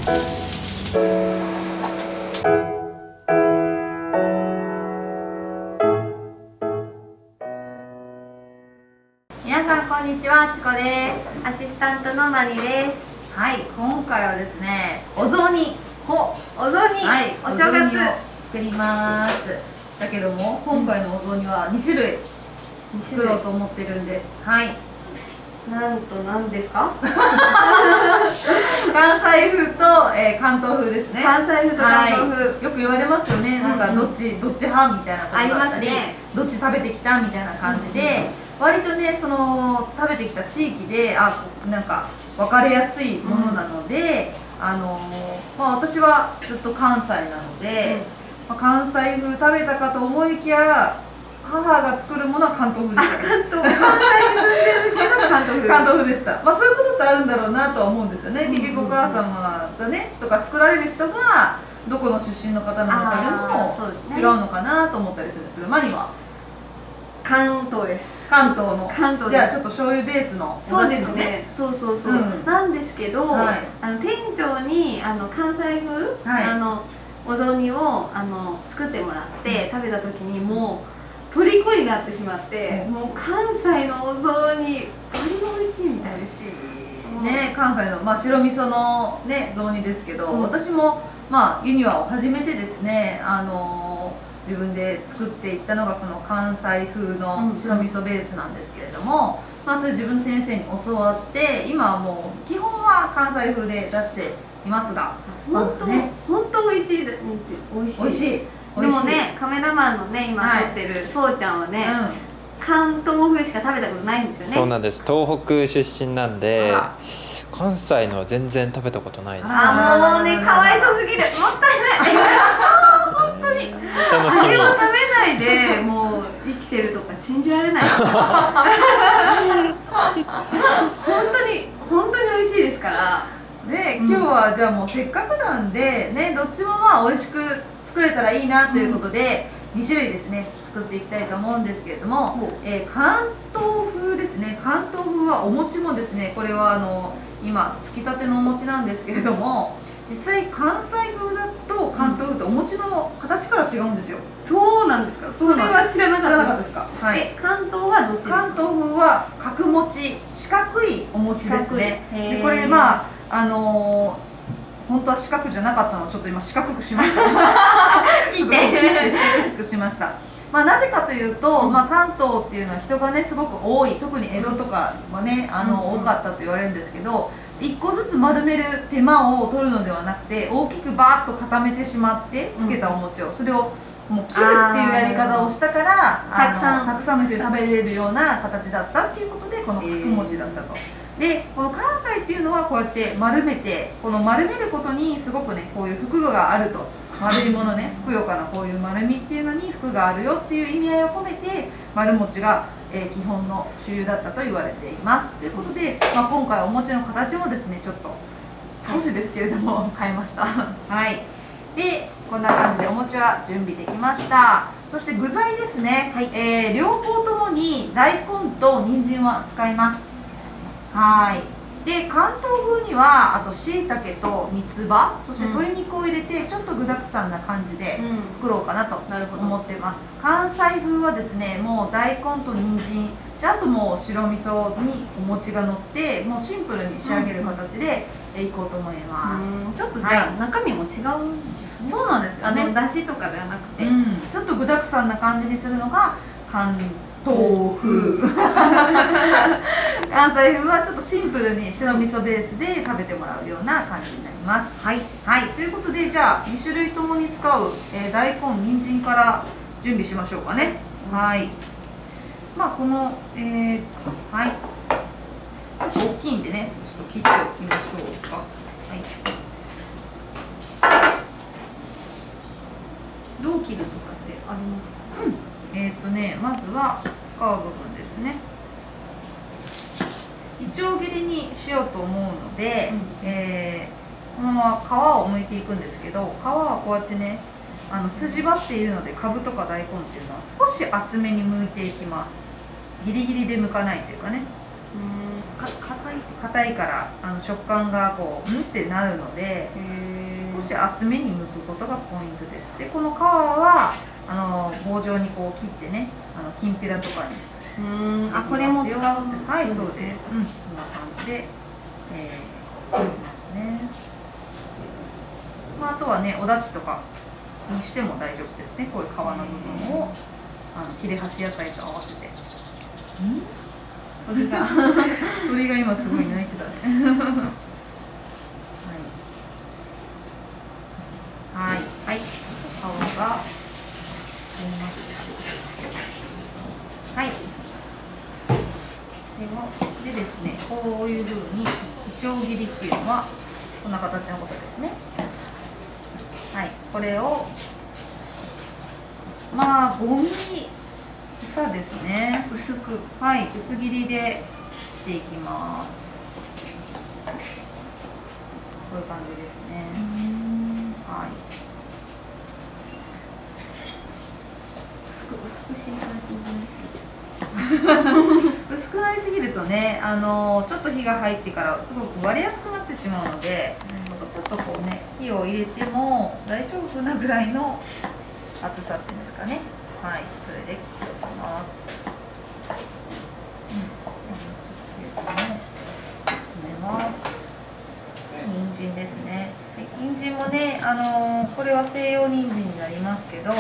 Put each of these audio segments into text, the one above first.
皆さんこんにちは、ちこです。アシスタントのマニです。はい、今回はですね、お雑煮。お雑煮、はい、お正月を作ります。だけども、今回のお雑煮は2種類作ろうと思ってるんです。はい。なんと何ですか？関西風と、関東風ですね。関西風と関東風、はい、よく言われますよね。なんかどっち派みたいなことだったり、ね、どっち食べてきたみたいな感じで、割とね、その食べてきた地域でなんか分かりやすいものなので、私はずっと関西なので、関西風食べたかと思いきや、母が作るものは関東風でした。関西に住んでるけど関東風。関東風でした。そういうことってあるんだろうなとは思うんですよね。結局お母様がねとか作られる人がどこの出身の方なのかでも違うのかなと思ったりするんですけど、マニは関東です。関東の。関東です。じゃあちょっと醤油ベースのお出汁のね。そうですね。そう、なんですけど、店長に関西風、お雑煮を作ってもらって食べた時にもう虜になってしまって、もう関西のお雑煮バリ美味しいみたいな。美味しいね。関西の白味噌のね雑煮ですけど、私もユニワを始めてですね、自分で作っていったのがその関西風の白味噌ベースなんですけれども、それ自分の先生に教わって、今はもう基本は関西風で出していますが、本当美味しいで、美味しい。でもね、カメラマンのね今撮ってるそうちゃんはね、関東風しか食べたことないんですよね。そうなんです。東北出身なんで関西のは全然食べたことないです。もうね、かわいそうすぎる。もったいない本当に楽しみ。あれを食べないでもう生きてるとか信じられない本当に美味しいですからね。今日はじゃあもうせっかくなんでね、どっちも美味しく作れたらいいなということで、2種類ですね作っていきたいと思うんですけれども、関東風ですね。関東風はお餅もですね、これは今つきたてのお餅なんですけれども、実際関西風だと関東風ってお餅の形から違うんですよ。そうなんですか。それは知らなかったですか。はい。関東はどっちですか？関東風は角餅、四角いお餅ですね。でこれ本当は四角じゃなかったのをちょっと今四角くしました。ちょっと切って四角くしました。なぜかというと、関東っていうのは人がねすごく多い、特に江戸とかはね多かったと言われるんですけど、1個ずつ丸める手間を取るのではなくて、大きくバーッと固めてしまってつけたお餅を、それをもう切るっていうやり方をしたから、たくさんの人に食べれるような形だったっていうことで、この角餅だったと。でこの関西っていうのはこうやって丸めて、この丸めることにすごくねこういう福があると、丸いものね、ふくよかなこういう丸みっていうのに福があるよっていう意味合いを込めて丸餅が、基本の主流だったと言われていますということで、今回お餅の形もですねちょっと少しですけれども変えましたはい。でこんな感じでお餅は準備できました。そして具材ですね、両方ともに大根と人参は使います。はい。で関東風にはあとしいたけと三つ葉、そして鶏肉を入れてちょっと具だくさんな感じで作ろうかなと思ってます。関西風はですね、もう大根と人参で、あともう白味噌にお餅が乗って、もうシンプルに仕上げる形でいこうと思います。ちょっとじゃあ中身も違うんですね。そうなんですよね。だしとかではなくて、ちょっと具だくさんな感じにするのが関東風関西風はちょっとシンプルに白味噌ベースで食べてもらうような感じになります。はい、ということで、じゃあ2種類ともに使う、大根、人参から準備しましょうかね。はい。このはい大きいんでね、ちょっと切っておきましょうか。どう切るとかってありますか？まずは使う部分ですね。いちょう切りにしようと思うので、このまま皮を剥いていくんですけど、皮はこうやってね筋張っているので、かぶとか大根っていうのは少し厚めに剥いていきます。ギリギリで剥かないというかね。硬いから食感がこうってなるので、少し厚めに剥くことがポイントです。でこの皮は棒状にこう切ってね、きんぴらとかにこれも使う。はい、そうです。こんな感じでこう切りますね。あとはね、お出汁とかにしても大丈夫ですね。こういう皮の部分を切れ端野菜と合わせて。鳥が今すごい鳴いてたね。はい、はい、皮がはい。でですね、こういうふうにいちょう切りっていうのはこんな形のことですね。はい、これを5ミリ以下ですね。薄く、はい、薄切りで切っていきます。こういう感じですね。はい。薄くしない薄くなりすぎるとね、ちょっと火が入ってからすごく割れやすくなってしまうので、ちょっとこうね、火を入れても大丈夫なぐらいの厚さっていうんですかね。はい、それで切っておきます。詰めます。で、人参ですね。人参もね、これは西洋人参になりますけど、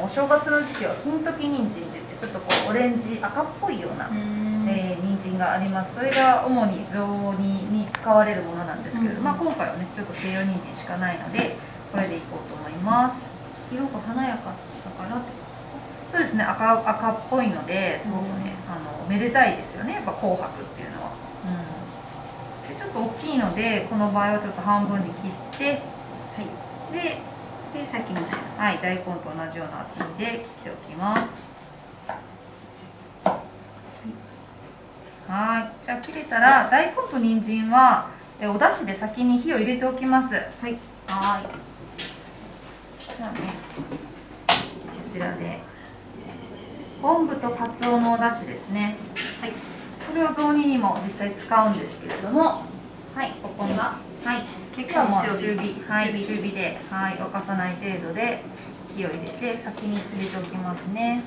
お正月の時期は金時人参って言ってちょっとこうオレンジ赤っぽいような人参があります。それが主に雑煮に使われるものなんですけれど、今回はねちょっと西洋人参しかないのでこれでいこうと思います。色が華やかだから。そうですね、赤っぽいのですごくね、めでたいですよね、やっぱ紅白っていうのは。でちょっと大きいのでこの場合はちょっと半分に切って、はい、でさっきみたいな、はい、大根と同じような厚みで切っておきます。はい、じゃあ切れたら大根と人参はお出汁で先に火を入れておきます。はい。はい。じゃあね、こちらで昆布とカツオのお出汁ですね。はい。これを雑煮にも実際使うんですけれども、はい、ここには、はい、結構もう中火、はい、中火で、はい、沸かさない程度で火を入れて先に入れておきますね。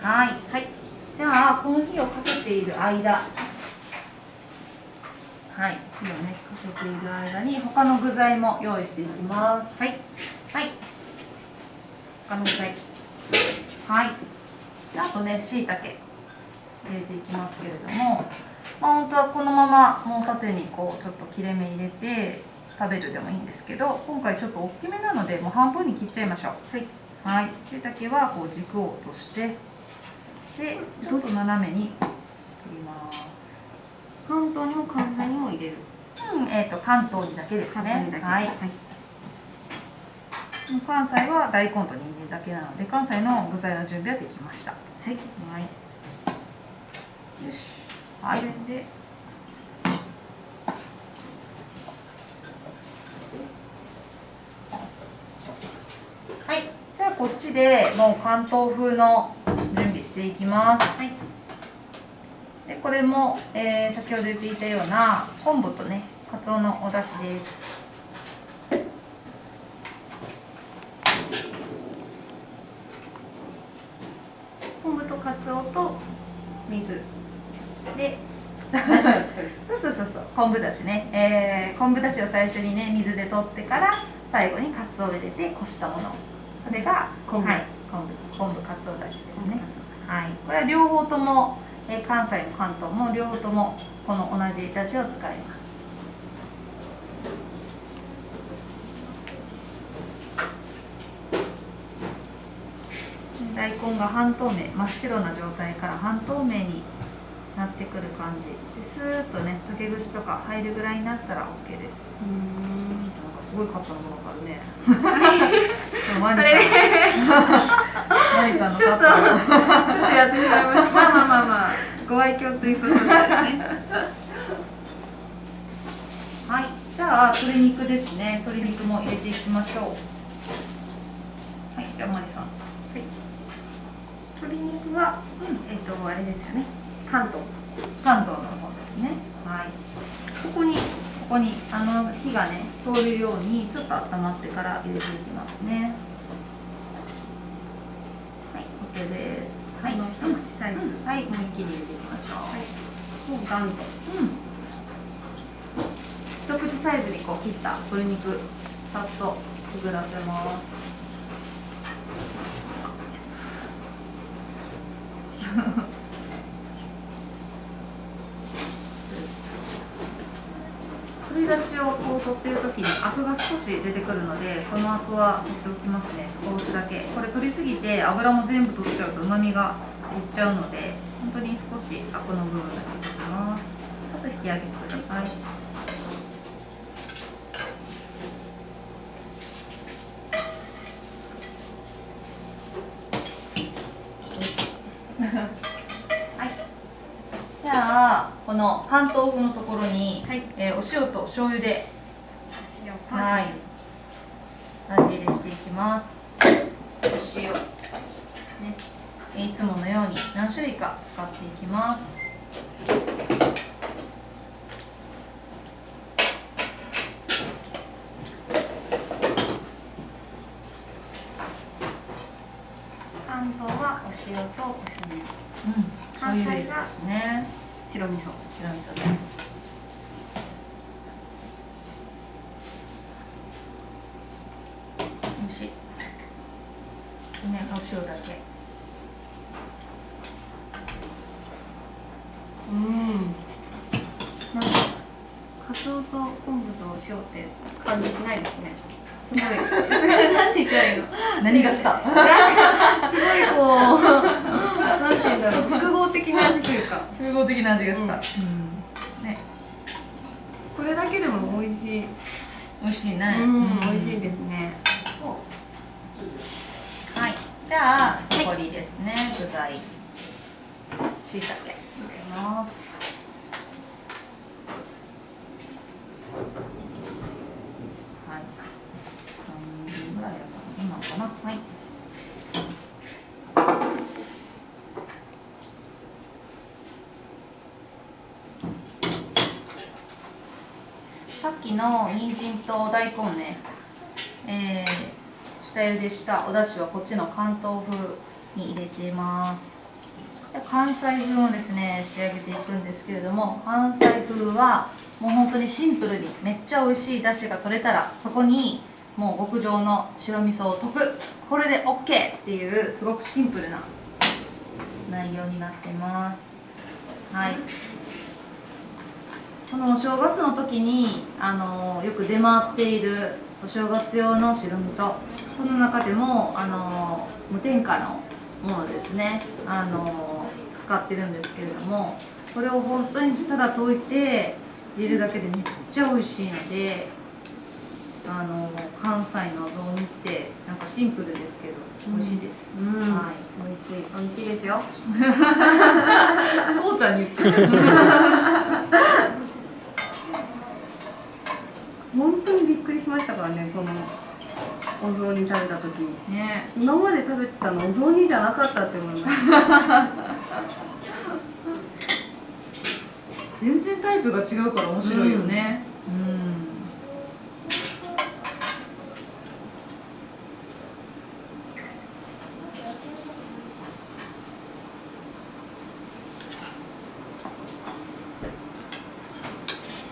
はい、はい、じゃあこの火をかけている間、はい、火をねかけている間に他の具材も用意していきます。はい、はい、他の具材、はい、あとね椎茸入れていきますけれども、本当はこのままもう縦にこうちょっと切れ目入れて食べるでもいいんですけど、今回ちょっと大きめなのでもう半分に切っちゃいましょう。はい、はい、椎茸はこう軸を落としてでちょっと斜めに切ります。関東にも関西にも入れる。関東にだけですね。はい。関西は大根と人参だけなので関西の具材の準備はできました。はい。はい。よし。はい。で。はい。じゃあこっちでもう関東風の準備していきます。はい。でこれも、先ほど言っていたような昆布とねカツオのお出汁です。昆布とカツオと水でそう昆布だしね、昆布だしを最初にね水で取ってから最後にカツオを入れてこしたもの、それが昆布カツオだしですね。はい、これは両方とも関西も関東も両方ともこの同じだしを使います。大根が半透明、真っ白な状態から半透明になってくる感じで、スーッとね竹串とか入るぐらいになったら OK です。なんかすごいカットのものがあるね。マリさんのカットちょっとやってしまいました。まあご愛嬌ということでね。はい、じゃあ鶏肉ですね。鶏肉も入れていきましょう。はい、じゃあマリさん。はい。鶏肉は、あれですよね。関東の方ですね。はい。ここに火がね通るようにちょっと温まってから入れていきますね。はい、OK です。はい、一口サイズ。はい、思いっきり入れていきましょう。はい。もうガンと。一口サイズにこう切った鶏肉さっとくぐらせます。取り出しをこう取っている時にアクが少し出てくるので、このアクは取っておきますね。少しだけ。これ取りすぎて油も全部取っちゃうと旨味がいっちゃうので、本当に少しアクの部分だけ取ります。まず引き上げてください。はい。じゃあこの関東風のところに、はい、お塩と醤油ではい、味入れしていきます。お塩、ね、いつものように何種類か使っていきます。関東はお塩とお醤油。醤油ベースですね。白味噌。白味噌で。美味しい。ね、お塩だけ。なんかカツオと昆布と塩って感じしないですね。すごい。なんて言ったらいいの？何がした？なんかすごいこうなんて言うんだろう、複合的な味というか。複合的な味がした。ね。これだけでも美味しい。美味しいね。美味しいですね。はい。じゃあ残りですね。具材。椎茸入れます。はい。3分ぐらいやった今かな。はい。さっきの人参と大根ね、下茹でしたお出汁はこっちの関東風に入れています。で関西風をですね仕上げていくんですけれども、関西風はもう本当にシンプルにめっちゃ美味しい出汁が取れたら、そこにもう極上の白味噌を溶く、これで OK っていうすごくシンプルな内容になってます。はい。このお正月の時によく出回っているお正月用の白味噌、その中でも無添加のものですね、使ってるんですけれども、これを本当にただ溶いて入れるだけでめっちゃ美味しいので、関西の雑煮ってなんかシンプルですけど美味しいです。はい、美味しいですよ。そうちゃんに言ってる。本当にびっくりしましたからね、このお雑煮食べた時にね。今まで食べてたのお雑煮じゃなかったって思いました。全然タイプが違うから面白いよね。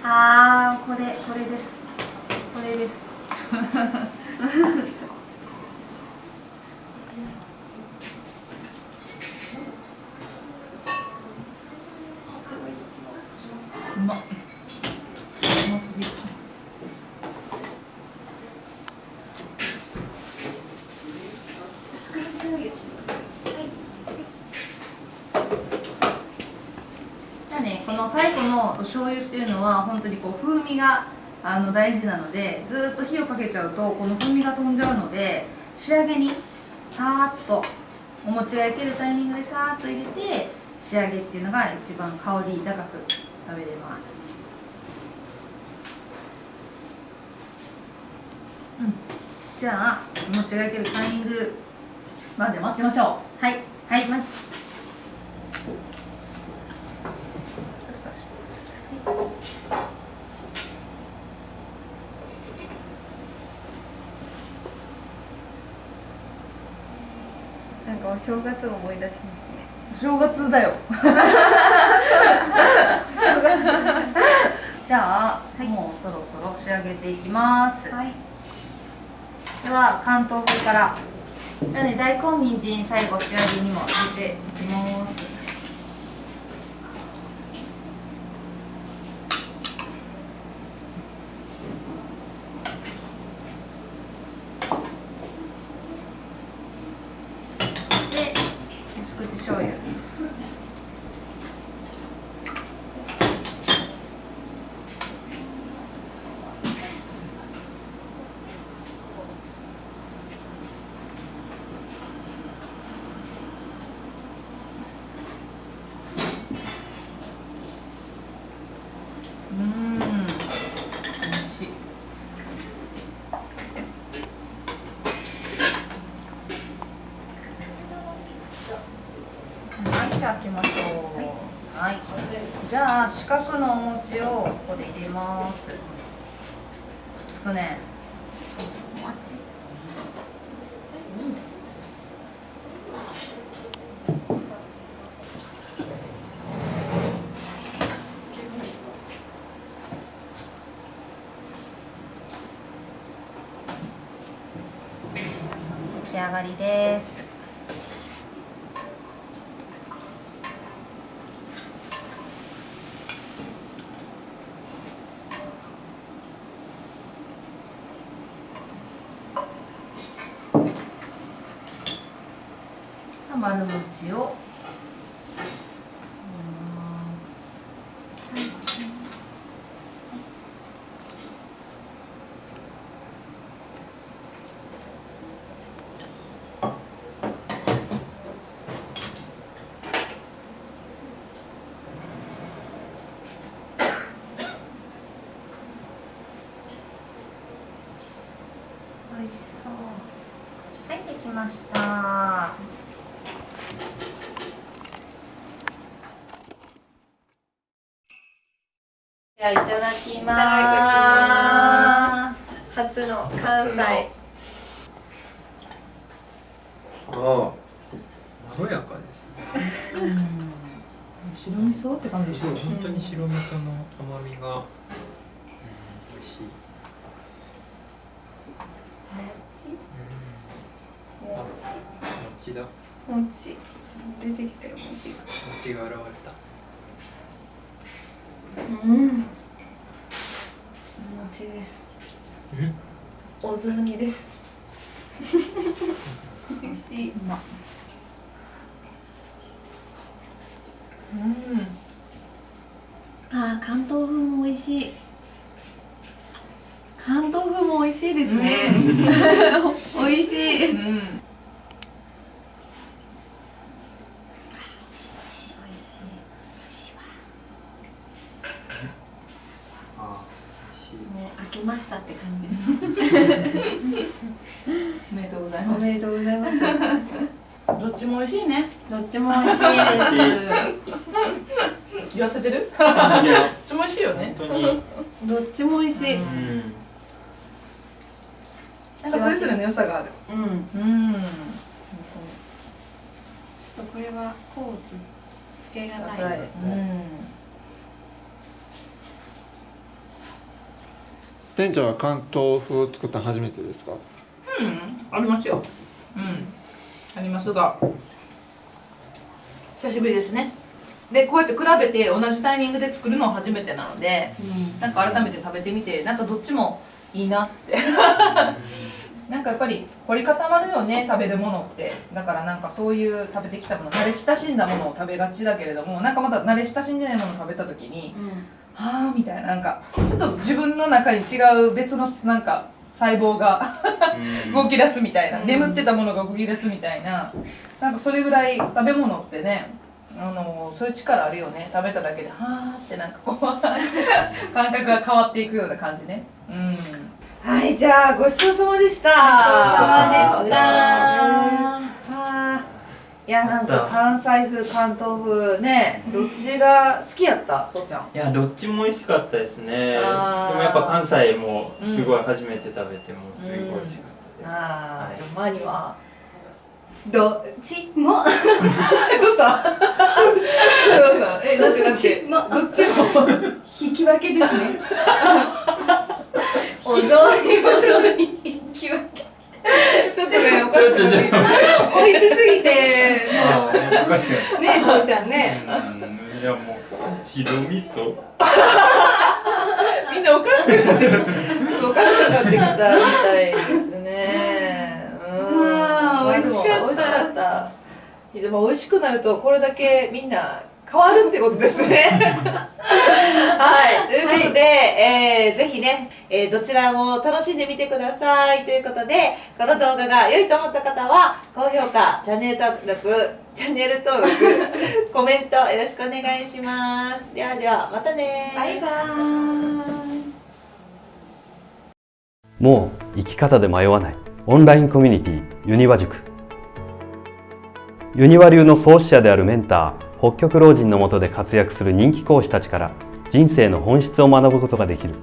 あー、これです。これです。うまっ。うますぎる。じゃあね、この最後のお醤油っていうのは本当にこう風味が大事なので、ずっと火をかけちゃうとこの風味が飛んじゃうので、仕上げにさーっとお餅が焼けるタイミングでさーっと入れて仕上げっていうのが一番香り高く食べれます。じゃあお餅が焼けるタイミングまで待ちましょう。はいはい、なんかお正月を思い出しますね。お正月だよ。じゃあ、もうそろそろ仕上げていきます。はい。では関東風から大根人参最後仕上げにも入れていきます。で薄口醤油。美味しい。はい、じゃあ開けましょう。はい、じゃあ四角のお餅をここで入れます。つくね。お餅。出来上がりです。丸餅を入れます。美味しそう。はい、できました。じゃあいただきます。初の関西。ああ、まろやかですね。白味噌って感じでしょ。本当に白味噌の甘みが、美味しい。餅だ。餅出てきたよ、餅が。餅が現れた。餅です。うん。お雑煮です。美味しい。あー、関東風も美味しい。関東風も美味しいですね。美味しい。もう開けましたって感じです。おめでとうございます。おめでとうございます。どっちも美味しいね。どっちも美味しいです。言わせてる？どっちも美味しいよね。本当に。どっちも美味しい。なんかそれぞれの良さがある。ちょっとこれは甲つけがない。店長は関東風を作ったの初めてですか？ありますよ。ありますが久しぶりですね。でこうやって比べて同じタイミングで作るのは初めてなので、なんか改めて食べてみてなんかどっちもいいなってなんかやっぱり凝り固まるよね、食べるものって。だからなんかそういう食べてきたもの、慣れ親しんだものを食べがちだけれども、なんかまた慣れ親しんでないものを食べた時に、はあみたいな、なんかちょっと自分の中に違う別のなんか細胞が動き出すみたいな、眠ってたものが動き出すみたいな、なんかそれぐらい食べ物ってね、そういう力あるよね。食べただけではあってなんかこう感覚が変わっていくような感じね。はい、じゃあごちそうさまでした。ごちそうさまでした。いや、なんか関西風、関東風ね、どっちが好きやった、そうちゃん。いや、どっちも美味しかったですね。でもやっぱ関西もすごい初めて食べてもすごい美味しかったです。ああ、じゃあマニはどっちもどうしたどうした、なんてなんてどっちも引き分けですね。お雑煮引き分け。ちょっとね、おかしくなってきた。美味しすぎて、もおかしくなうね、そうちゃんね。いや、もう白味噌。みんなおかしくなってきた。おかしくなってきたみたいですね。美味しかった。でも美味しくなるとこれだけみんな変わるってことですね。はい、ということで、ぜひね、どちらも楽しんでみてくださいということで、この動画が良いと思った方は高評価、チャンネル登録、コメントよろしくお願いします。ではではまたね。バイバーイ。もう生き方で迷わないオンラインコミュニティユニワ塾。ユニワ流の創始者であるメンター北極老人の下で活躍する人気講師たちから人生の本質を学ぶことができる。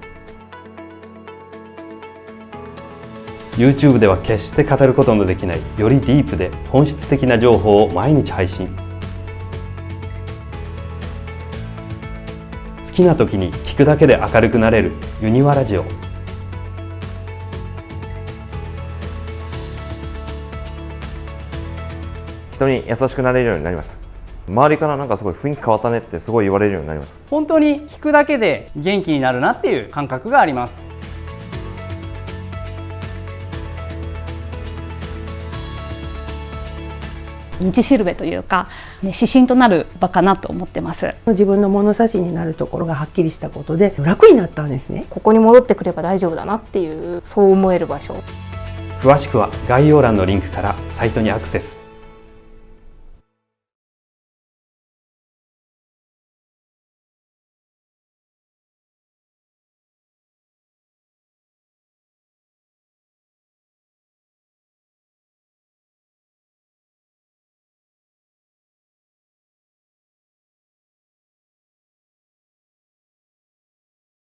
YouTube では決して語ることのできないよりディープで本質的な情報を毎日配信。好きな時に聞くだけで明るくなれるユニワラジオ。人に優しくなれるようになりました。周りからなんかすごい雰囲気変わったねってすごい言われるようになりました。本当に聞くだけで元気になるなっていう感覚があります。道しるべというか、指針となる場かなと思ってます。自分の物差しになるところがはっきりしたことで楽になったんですね。ここに戻ってくれば大丈夫だなっていう、そう思える場所。詳しくは概要欄のリンクからサイトにアクセス。